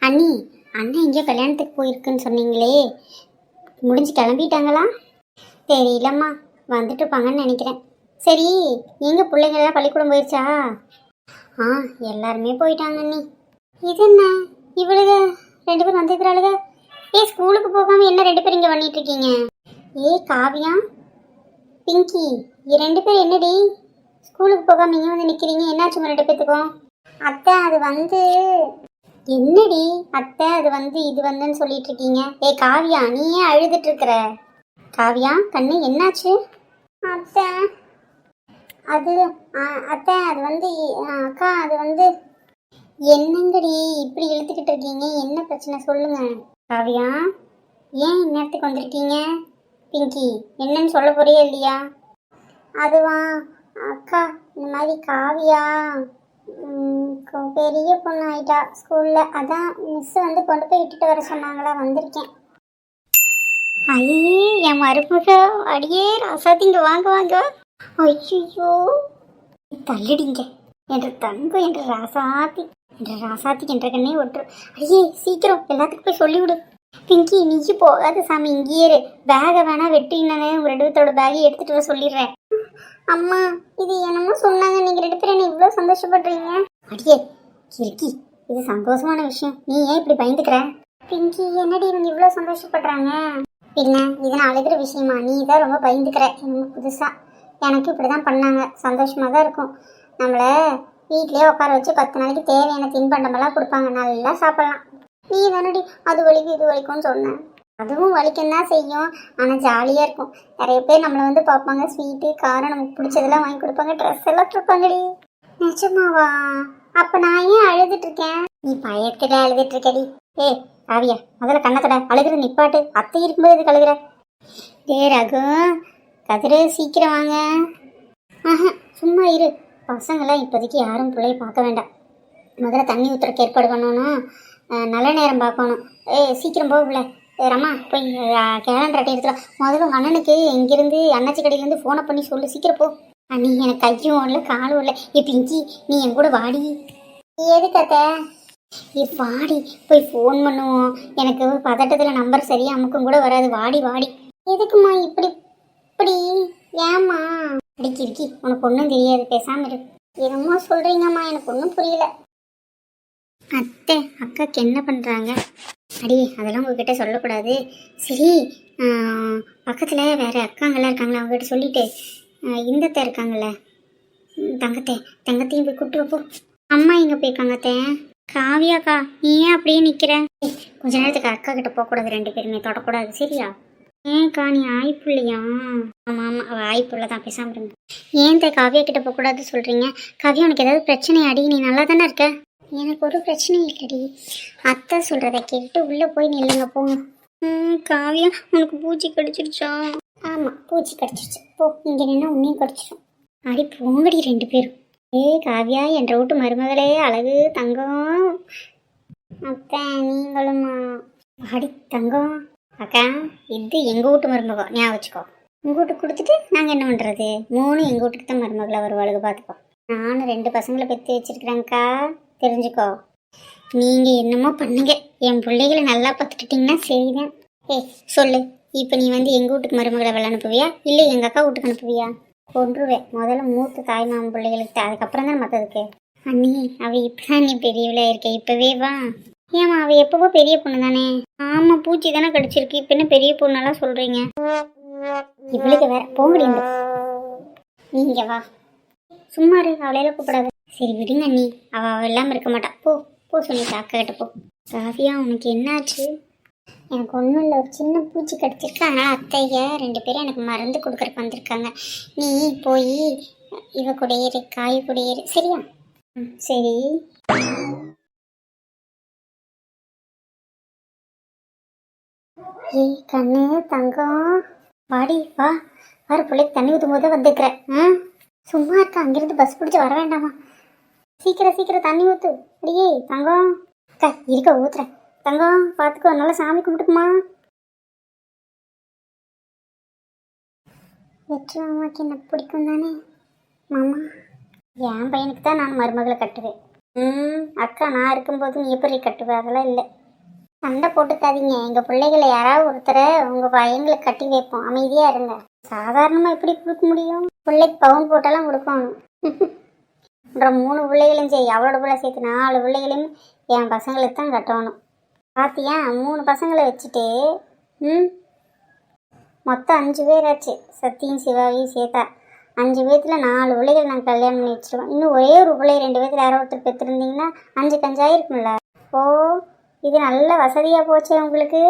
அண்ணி, அண்ணன் எங்கேயோ கல்யாணத்துக்கு போயிருக்குன்னு சொன்னீங்களே, முடிஞ்சு கிளம்பிட்டாங்களா? தெரியலம்மா, வந்துட்டு இருப்பாங்கன்னு நினைக்கிறேன். சரி, எங்க பிள்ளைங்கள்லாம் பள்ளிக்கூடம் போயிடுச்சா? ஆ, எல்லாருமே போயிட்டாங்க அண்ணி. இது என்ன, இவளுக 2 பேரும் வந்துக்கிறாளுக? ஸ்கூலுக்கு போகாம என்ன 2 பேரும் இங்கே பண்ணிட்டு இருக்கீங்க? காவியா, பிங்கி, 2 பேரும் என்னடி ஸ்கூலுக்கு போகாம இங்கே வந்து நிற்கிறீங்க? என்னாச்சு 2 பேத்துக்கும்? அத்தை, அது வந்து என்னடி அத்தை, அது வந்து இது வந்துன்னு சொல்லிட்டு இருக்கீங்க? காவியா, நீ ஏன் அழுதுட்டு இருக்கிற? காவியா கண்ணு, என்னாச்சு? அத்தை, அது அத்தை, அது வந்து அக்கா, அது வந்து என்னங்கடி இப்படி இழுத்துக்கிட்டு இருக்கீங்க? என்ன பிரச்சனை சொல்லுங்க. காவியா, ஏன் இந்நேரத்துக்கு வந்திருக்கீங்க? பிங்கி, என்னன்னு சொல்ல போறியா இல்லையா? அதுவா அக்கா, இந்த மாதிரி காவியா பெரிய பொண்ணு ஆயிட்டா ஸ்கூல்ல, அதான் மிஸ் வந்து கொண்டு போய் விட்டுட்டு வர சொன்னாங்களா, வந்திருக்கேன். ஐயே, என் மருமக, அடியே ராசாத்திங்க, வாங்க வாங்க. ஐயோ, தள்ளிடிங்க என்ற தங்கம், என்ற ராசாத்தி என்ற கண்ணே ஒன்று. ஐயே, சீக்கிரம் எல்லாத்துக்கும் போய் சொல்லிவிடு. பிங்கி, நீச்சு போகாத சாமி, இங்கேயே பேகை வேணா வெட்டினே, ஒரு 2 பேத்தோட பேகை எடுத்துட்டு வர சொல்லிடுறேன். அம்மா, இது என்னமோ சொன்னாங்க, நீங்க 2 பேரும் என்ன இவ்வளோ சந்தோஷப்படுறீங்க? அடியே கிறுக்கி, இது சந்தோஷமான விஷயம், நீ ஏன் இப்படி பயந்துக்கிற? பிங்கி, என்னடி இவங்க இவ்வளோ சந்தோஷப்படுறாங்க? பின்ன இது நான் அழுகிற விஷயமா? நீ தான் ரொம்ப பயந்துக்கிற. இன்னும் புதுசா எனக்கு இப்படிதான் பண்ணாங்க, சந்தோஷமா தான் இருக்கும். நம்மளை வீட்லயே உட்கார வச்சு 10 நாளைக்கு தேவையான தின்பண்டமெல்லாம் கொடுப்பாங்க, நல்லா சாப்பிடலாம். நீ தானடி அது வலிக்கும் இது வலிக்கும்னு சொன்னேன். அதுவும் வலிக்கும் தான் செய்யும், ஆனால் ஜாலியாக இருக்கும். நிறைய பேர் நம்மளை வந்து பார்ப்பாங்க, ஸ்வீட்டு காரம் நமக்கு பிடிச்சதெல்லாம் வாங்கி கொடுப்பாங்க, ட்ரெஸ் எல்லாம் கொடுப்பாங்கடி. நிஜமாவா? அப்போ நான் ஏன் அழுதுட்டு இருக்கேன்? நீ பயத்துல அழுதுட்டு இருக்கடி. காவியா, முதல்ல கண்ணத்தட, அழுகிற நிப்பாட்டு. அத்தை இருக்கும்போது எதுக்கு அழுகிற? ரகு, கதிரு, சீக்கிரம் வாங்க. சும்மா இரு. பசங்களாம் இப்போதைக்கு யாரும் பிள்ளைய பார்க்க வேண்டாம். முதல்ல தண்ணி ஊற்றுறக்கு ஏற்பாடு பண்ணணும், நல்ல நேரம் பார்க்கணும். சீக்கிரம் போகல. ரம்மா, போய் கேலண்டர் அட்டை எடுத்துடும். முதல்ல உங்கள் அண்ணனுக்கு இங்கேருந்து அண்ணாச்சி கடையிலேருந்து ஃபோனை பண்ணி சொல்லு, சீக்கிரம் போ. அண்ணி, எனக்கு கையும் இல்லை காலும் இல்லை. பிங்கி, நீ என் கூட வாடி. எதுக்கத்த? வாடி, போய் ஃபோன் பண்ணுவோம். எனக்கு பதட்டத்தில் நம்பர் சரியா அமுக்கும் கூட வராது. வாடி வாடி. எதுக்குமா இப்படி இப்படி? ஏம்மா? அடிக்கி இருக்கி, உனக்கு ஒன்றும் தெரியாது, பேசாம இரு. என்னமோ சொல்றீங்கம்மா, எனக்கு ஒன்றும் புரியல. அத்தை, அக்காக்கு என்ன பண்ணுறாங்க? அடி, அதெல்லாம் உங்ககிட்ட சொல்லக்கூடாது. சரி, பக்கத்தில் வேறு அக்காங்கெல்லாம் இருக்காங்களா, அவங்ககிட்ட சொல்லிட்டு இந்தத்தை இருக்காங்கல்ல, தங்கத்தையும் போய் கூப்பிட்டு வைப்போம். அம்மா எங்கே போயிருக்காங்க அத்தை? காவியாக்கா, நீ ஏன் அப்படியே நிற்கிற? கொஞ்ச நேரத்துக்கு அக்கா கிட்ட போகக்கூடாது, 2 பேருமே தொடக்கூடாது, சரியா? ஏன்க்கா, நீ ஆய்ப்புள்ளையா? ஆமாம் ஆமாம், அவள் ஆய்ப்புள்ள தான், பேசாமல் இருங்க. ஏன் காவியா கிட்ட போகக்கூடாது சொல்கிறீங்க? காவியா, உனக்கு ஏதாவது பிரச்சனை அடி? நீ நல்லா தானே இருக்க? எனக்கு ஒரு பிரச்சனையும் இல்லடி. அத்தை சொல்கிறத கேட்டு உள்ளே போய் நில்லுங்க, போங்க. காவியா, உனக்கு பூச்சி கடிச்சிருச்சா? ஆமாம், பூச்சி கடிச்சிருச்சு. போ, இங்கே நின்னா உன்னையும் கடிச்சிடும். அடி போங்கடி 2 பேரும். காவியா, என்ற வீட்டு மருமகளே, அழகு தங்கம். அத்தை, நீங்களும்மா. அடி தங்கம். அக்கா, இது எங்கள் வீட்டு மருமகம், ஞாபகம் வச்சுக்கோ. உங்கள் வீட்டுக்கு கொடுத்துட்டு நாங்கள் என்ன பண்ணுறது? 3 எங்கள் வீட்டுக்கு தான் மருமகளை வருவாளுக்கு, பார்த்துக்கோ. நானும் 2 பசங்களை பெற்று வச்சிருக்கிறேங்க்கா, தெரிஞ்சுக்கோ. நீங்கள் என்னமோ பண்ணுங்க, என் பிள்ளைகளை நல்லா பார்த்துக்கிட்டிங்கன்னா சரிதான். சொல்லு, இப்போ நீ வந்து எங்கள் வீட்டுக்கு மருமகளை வெள்ள அனுப்புவியா, இல்லை எங்கள் அக்கா வீட்டுக்கு அனுப்புவியா? கொன்றுவேன். முதல்ல மூத்த தாய் மாமன் பிள்ளைகளுக்கு, அதுக்கப்புறம் தான் மற்றதுக்கு. அண்ணி, அவள் இப்போதான் நீ பெரியவளாக இருக்க, இப்போவே வா. ஏம்மா, அவள் எப்பவோ பெரிய பொண்ணு தானே? ஆமாம், பூச்சி தானே கடிச்சிருக்கு, இப்போ என்ன பெரிய பொண்ணெல்லாம் சொல்கிறீங்க? இவளுக்கு வேற போங்கடி. நீங்க வா, சும்மா இரு, அவளையெல்லாம் கூப்பிடாது. சரி விடுங்க அண்ணி, அவள் இல்லாமல் இருக்க மாட்டா. போ போ, சொல்லிட்டு அக்கா கிட்ட போ. காவியா, உனக்கு என்னாச்சு? எனக்கு ஒன்றும் இல்லை, ஒரு சின்ன பூச்சி கடிச்சிருக்கு, அதனால் அத்தைய 2 பேரும் எனக்கு மருந்து கொடுக்குறக்கு வந்திருக்காங்க. நீ போய் இவ கூடையேறு, காய் கூடையேறு, சரியா? சரி. கண்ணு தங்கம், வாடி வா. வர பிள்ளைக்கு தண்ணி ஊற்றும் போது வந்துக்கிறேன். சும்மா இருக்கா, அங்கிருந்து பஸ் பிடிச்சி வர வேண்டாமா? சீக்கிரம் சீக்கிரம் தண்ணி ஊற்று. அடியே தங்கம். அக்கா இருக்க, ஊத்துறேன். தங்கம், பார்த்துக்கோ, நல்லா சாமி கும்பிட்டுக்குமா. வெற்றி மாமாக்கு என்ன பிடிக்கும் தானே மாமா? என் பையனுக்கு தான் நான் மருமகளை கட்டுவேன். அக்கா நான் இருக்கும்போது நீ எப்படி கட்டுவ? அதெல்லாம் இல்லை. சண்டை போட்டுக்காதீங்க. எங்கள் பிள்ளைகளை யாராவது ஒருத்தரை உங்கள் பையங்களுக்கு கட்டி வைப்போம். அமைதியாக இருங்க. சாதாரணமாக எப்படி கொடுக்க முடியும்? பிள்ளைக்கு பவுன் போட்டாலாம் கொடுக்கணும். அப்புறம் 3 பிள்ளைகளையும் சரி, அவளோட பிள்ளை சேர்த்து 4 பிள்ளைகளையும் என் பசங்களுக்கு தான் கட்டணும். பார்த்தியா, 3 பசங்களை வச்சுட்டு மொத்தம் 5 பேர் ஆச்சு. சத்தியும் சிவாவையும் சேர்த்தா 5 பேர்த்தில் 4 பிள்ளைகள் நாங்கள் கல்யாணம் பண்ணி வச்சுருவோம். இன்னும் ஒரே ஒரு பிள்ளை 2 பேர்த்தில் யாரோ ஒருத்தர் பெற்றிருந்தீங்கன்னா 5 கஞ்சாயிருக்கும்ல. ஓ, இது நல்ல வசதியாக போச்சு உங்களுக்கு.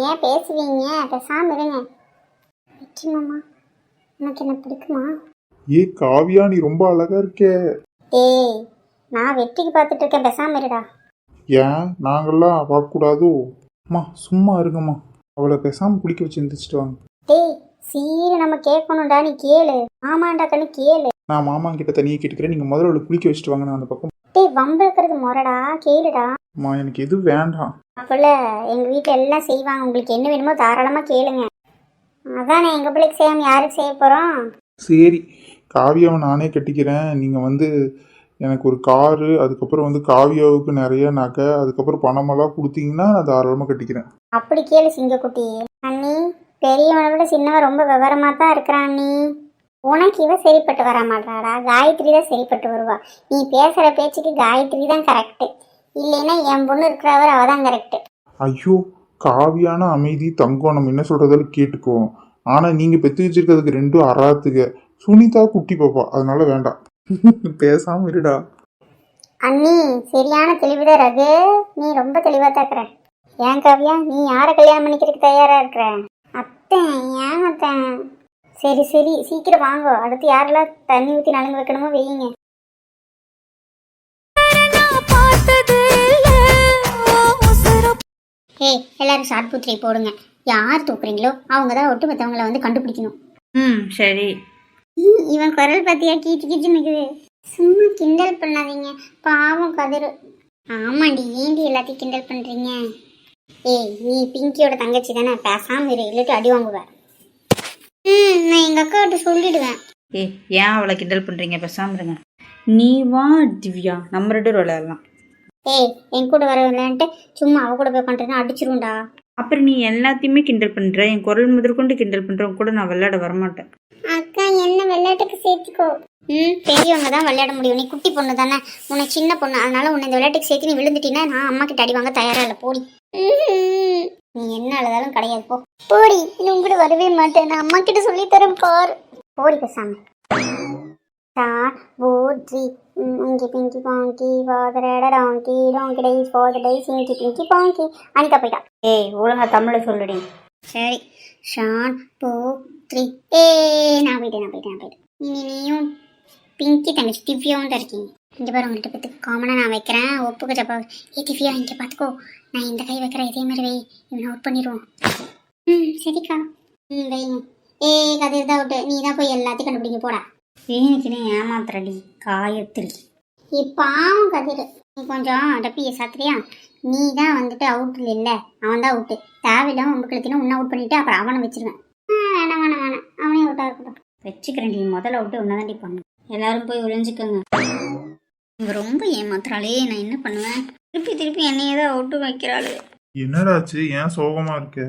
ஏன் பேசுவீங்க? பேசாமல் இருங்க. வெற்றிமாமா, எனக்கு என்ன பிடிக்குமா? ஏ காவியா, நீ ரொம்ப அழகா இருக்கே. ஏய், நான் வெற்றிக்கு பார்த்துட்டு இருக்கேன். பேசாமல் இருடா. ஏன் நாங்கள்லாம் பார்க்கக்கூடாதோ? அம்மா சும்மா இருங்கம்மா, அவளை பேசாமல் குளிக்க வச்சு எந்திரிச்சிட்டு வாங்க. டேய், சீரு நம்ம கேட்கணும்டா. நீ கேளு. ஆமாண்டா கண்ணு கேளு. நான் மாமா கிட்ட தனியாக கேட்டுக்கிறேன், நீங்கள் முதல்ல அவளை குளிக்க வச்சுட்டு வாங்க. நான் அந்த பக்கம். டேய், வம்பிழுக்கிறது முறடா. கேளுடா. அம்மா எனக்கு எதுவும் வேண்டாம். அப்போல எங்கள் வீட்டில் எல்லாம் செய்வாங்க. உங்களுக்கு என்ன வேணுமோ தாராளமாக கேளுங்க. அதானே, எங்கள் பிள்ளைக்கு செய்யாமல் யாருக்கு செய்ய போகிறோம்? சரி, காவியாவை நானே கட்டிக்கிறேன். நீங்கள் எனக்கு ஒரு காரு, அதுக்கப்புறம் காவியாவுக்கு நிறைய நகை, அதுக்கப்புறம் பணமெல்லாம் கொடுத்தீங்கன்னா நான் தாராளமாக கட்டிக்கிறேன். அப்படி கேளு சிங்கக்குட்டி. அண்ணி, பெரியவனை விட சின்னவன் ரொம்ப விவரமாக தான் இருக்கிறான். அண்ணி, உனக்கு இவ சரிப்பட்டு வர மாட்டாடா. காயத்ரி தான் சரிப்பட்டு வருவா. நீ பேசுகிற பேச்சுக்கு காயத்ரி தான் கரெக்டு. இல்லைன்னா என் பொண்ணு இருக்கிறவர் அவ தான் கரெக்டு. ஐயோ, காவியான அமைதி தங்கம், நம்ம என்ன சொல்கிறதாலும் கேட்டுக்குவோம். ஆனால் நீங்கள் பெற்று வச்சிருக்கிறதுக்கு 2 அறாத்துக்கு. சுனிதா குட்டி பாப்பா, அதனால வேண்டாம். பேசாமல் இருடா. அண்ணி, சரியான தெளிவுதான் ரகு. நீ ரொம்ப தெளிவாக தான் இருக்கிற. ஏன் காவியா, நீ யாரை கல்யாணம் பண்ணிக்கிறதுக்கு தயாராக இருக்கிற? அத்தன். ஏன் அத்தன்? சரி சரி, சீக்கிரம் வாங்க. அடுத்து யாரெல்லாம் தண்ணி ஊற்றி நலங்கு வைக்கணுமோ வையுங்க. ஏய், எல்லாரும் ஷார்ட் பூத்திரை போடுங்க. யார் தூக்குறீங்களோ அவங்க தான் ஒட்டுமொத்தவங்களை கண்டுபிடிக்கணும். சரி. இவன் குரல் பார்த்தியா, கீச்சு கீச்சு நிற்குது. சும்மா கிண்டல் பண்ணாதீங்க, பாவம் கதிரு. ஆமாண்டி, ஏண்டி எல்லாத்தையும் கிண்டல் பண்ணுறீங்க? ஏய், நீ பிங்கியோட தங்கச்சி தானே, பேசாமல் இரு, இல்லாட்டி அடி வாங்குவேன். நான் எங்கள் அக்காவிட்ட சொல்லிடுவேன். ஏன் அவளை கிண்டல் பண்ணுறீங்க? பேசாமல் இருங்க. நீ வா திவ்யா, நம்ம 2 பேரும் விளையாடலாம். ஏய், என் கூட வர விளையாண்ட்டு சும்மா அவ கூட போய் பண்ணுறேன்னா அடிச்சிருண்டா. அப்புறம் நீ எல்லாத்தையுமே கிண்டல் பண்ணுற, என் குரல் முதற்கொண்டு கிண்டல் பண்ணுறவங்க கூட நான் விளையாட வரமாட்டேன். அக்கா, என்ன விளையாட்டுக்கு சேர்த்துக்கோ. பெரியவங்க தான் விளையாட முடியும். நீ குட்டி பொண்ணு தானே, உன்னை சின்ன பொண்ணு. அதனால உன்னை இந்த விளையாட்டுக்கு சேர்த்து நீ விழுந்துட்டீன்னா நான் அம்மா கிட்ட அடி வாங்க தயாரா இல்லை. போடி. நீ என்ன அழுதாலும் கிடையாது, போ போடி. நீ உங்ககிட்ட வரவே மாட்டேன். நான் அம்மா கிட்ட சொல்லி தரேன் பாரு. போடி பேசாம. Inky pinky ponky father donkey donkey dies for the dies inky pinky பாங்கி. Anika போயிட்டா. ஏய், ஒழுங்கா தமிழை சொல்லுடி. சரி. ஷான் போ 3. நான் போயிட்டேன். நீயும் பிங்கி தங்கச்சி திவ்யாவும் தான் இருக்கீங்க. இங்கே பாரு, உங்கள்கிட்ட பற்றி காமனாக நான் வைக்கிறேன். ஒப்புக்கு ஜப்பா. திவ்யா, இங்கே பார்த்துக்கோ. நான் இந்த கை வைக்கிறேன், இதே மாதிரி வை. இவனை அவுட் பண்ணிடுவோம். சரிக்கா. வைங்க. கதிர் தான் அவுட்டு. நீ தான் போய் எல்லாத்தையும் கண்டுபிடிக்க போடா. ஏன்னு ஏமாத்துறடி காயத்ரி. பாவம் கதிர். நீ கொஞ்சம் டப்பியை சாத்திரியா? நீ தான் அவுட் இல்லை, அவன் தான் அவுட்டு. தேவையில்லாமல் உங்களுக்கு உன்னை அவுட் பண்ணிவிட்டு அப்புறம் அவனை வச்சிருவேன். வேணாம், அவனே அவுட்டாக இருக்கட்டும். வச்சுக்கிறேன். நீ முதல்ல அவுட்டு உன்னதாண்டி பண்ணு. எல்லாரும் போய் ஒழிஞ்சுக்கோங்க. இவ ரொம்ப ஏமாத்துறாளே, நான் என்ன பண்ணுவேன்? திருப்பி என்னையே தான் அவுட்டு வைக்கிறாள். என்னடாச்சு, ஏன் சோகமா இருக்க?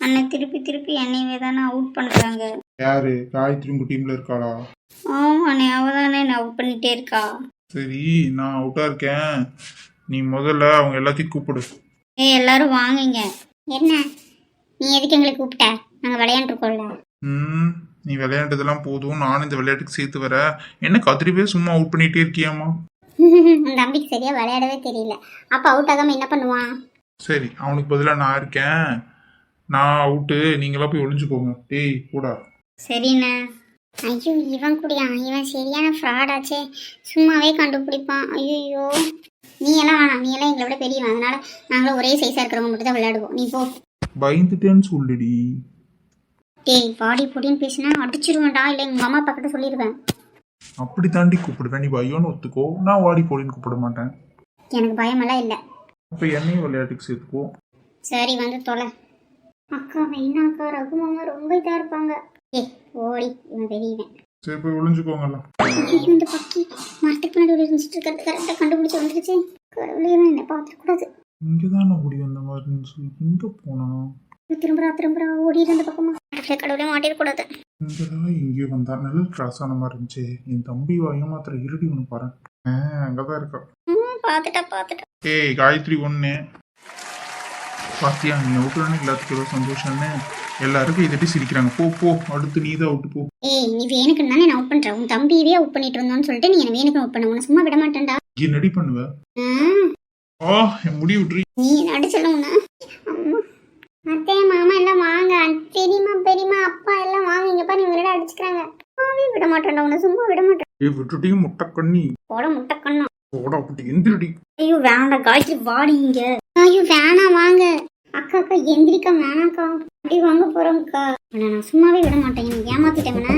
அண்ணன் திருப்பி என்னையவே தானே அவுட் பண்ணுறாங்க. யாரு? காயத்ரி உங்க டீம்ல இருக்காளா? ஆமாண்ணே, அவ தானே என்ன அவுட் பண்ணிட்டே இருக்கா. சரி, நான் அவுட்டா இருக்கேன். நீ முதல்ல அவங்க எல்லாத்தையும் கூப்பிடு. எல்லாரும் வாங்குங்க. என்ன, நீ எதுக்கு எங்களுக்கு கூப்பிட்ட? நாங்கள் விளையாண்டுருக்கோம்ல. நீ விளையாண்டதெல்லாம் போதும், நானும் இந்த விளையாட்டுக்கு சேர்த்து வர. என்ன கத்திரிவே சும்மா அவுட் பண்ணிட்டே இருக்கியாமா? அந்த தம்பிக்கு சரியா விளையாடவே தெரியல. அப்ப அவுட் ஆகாம என்ன பண்ணுவான்? சரி, அவனுக்கு பதிலாக நான் இருக்கேன். நான் அவுட்டு, நீங்களாம் போய் ஒளிஞ்சுக்கோங்க. டேய் கூடா. சரிண்ணே. ஐயோ, இவன் கூடியா? இவன் சரியான ஃப்ராடாச்சே. சும்மாவே கண்டுபிடிப்பான். ஐயோ, நீ எல்லாம் வேணாம். நீ எல்லாம் எங்களை விட பெரியவன். அதனால நாங்களும் ஒரே சைஸா இருக்கிறவங்க மட்டும் தான் விளையாடுவோம். நீ போ. பயந்துட்டேன்னு சொல்லுடி. டேய், பாடி பொடின்னு பேசினா அடிச்சிருவேன்டா. இல்லை எங்கள் அம்மா அப்பா கிட்ட சொல்லிடுவேன். அப்படி தாண்டி கூப்பிடுவேன். நீ பையோன்னு ஒத்துக்கோ. நான் வாடி போடின்னு கூப்பிட மாட்டேன். எனக்கு பயமெல்லாம் இல்லை. அப்போ என்னையும் விளையாட்டுக்கு சேர்த்துக்கோ. சரி, தொலை. அக்கா, வைனாக்கா, ரகுமாமா ரொம்ப இதாக இருப்பாங்க. ஓடி, இவன் பெரியவன். சரி, போய் ஒளிஞ்சுக்கோங்கல்ல. இந்த பக்கி மரத்துக்கு பின்னாடி இருந்துட்டு இருக்கிறது கரெக்டாக கண்டுபிடிச்சி வந்துருச்சு. கடவுளே என்னை பார்த்துக்கூடாது. இங்கதானே ஓடி வந்த மாதிரி இருந்துச்சு, எங்க போனா? திரும்புறா ஓடி இருந்த பக்கமா. கடவுளே மாட்டிடக்கூடாது. இங்கதான் எங்கேயோ வந்தா நல்ல கிராஸ் ஆன மாதிரி இருந்துச்சு. என் தம்பி ஏமாத்திர இருடி ஒன்று பாரு. அங்கதான் இருக்கா. பார்த்துட்டா. ஏய் காயத்ரி ஒண்ணு பாத்தியா, நீ அவுட்டுறானே எல்லாத்துக்கும் ஏதோ சந்தோஷம்னு எல்லாருக்கும் இதட்டி சிரிக்கிறாங்க. போ போ, அடுத்து நீ தான் அவுட்டு போ. ஏய் நீ வேணுக்கு தானே நான் அவுட் பண்றேன். உன் தம்பியவே அவுட் பண்ணிட்டு இருந்தோன்னு சொல்லிட்டு நீ என்ன வேணுக்கு அவுட் பண்ண. உன்னை சும்மா விட மாட்டேன்டா. என்னடி பண்ணுவ? என் முடி விட்டுறி. நீ நடிச்சலும்னா அத்தை மாமா எல்லாம் வாங்க. பெரியமா அப்பா எல்லாம் வாங்க. இங்க பாரு இவங்களோட அடிச்சுக்கிறாங்க. விட மாட்டேன்டா. உன்னை சும்மா விட மாட்டேன். ஏய் விட்டுட்டியும் முட்டைக்கண்ணி. போட முட்டைக்கண்ணா. போடா அப்படி எந்திரடி. ஐயோ வேண்டாம் காய்ச்சி வாடி இங்க. ஐயோ வேணாம் வாங்க. அக்கா எந்திரிக்கா வேணாக்கா. அப்படி வாங்க போறோம்க்கா. நான் சும்மாவே விட மாட்டேன். ஏமாத்திட்டேங்கண்ணா.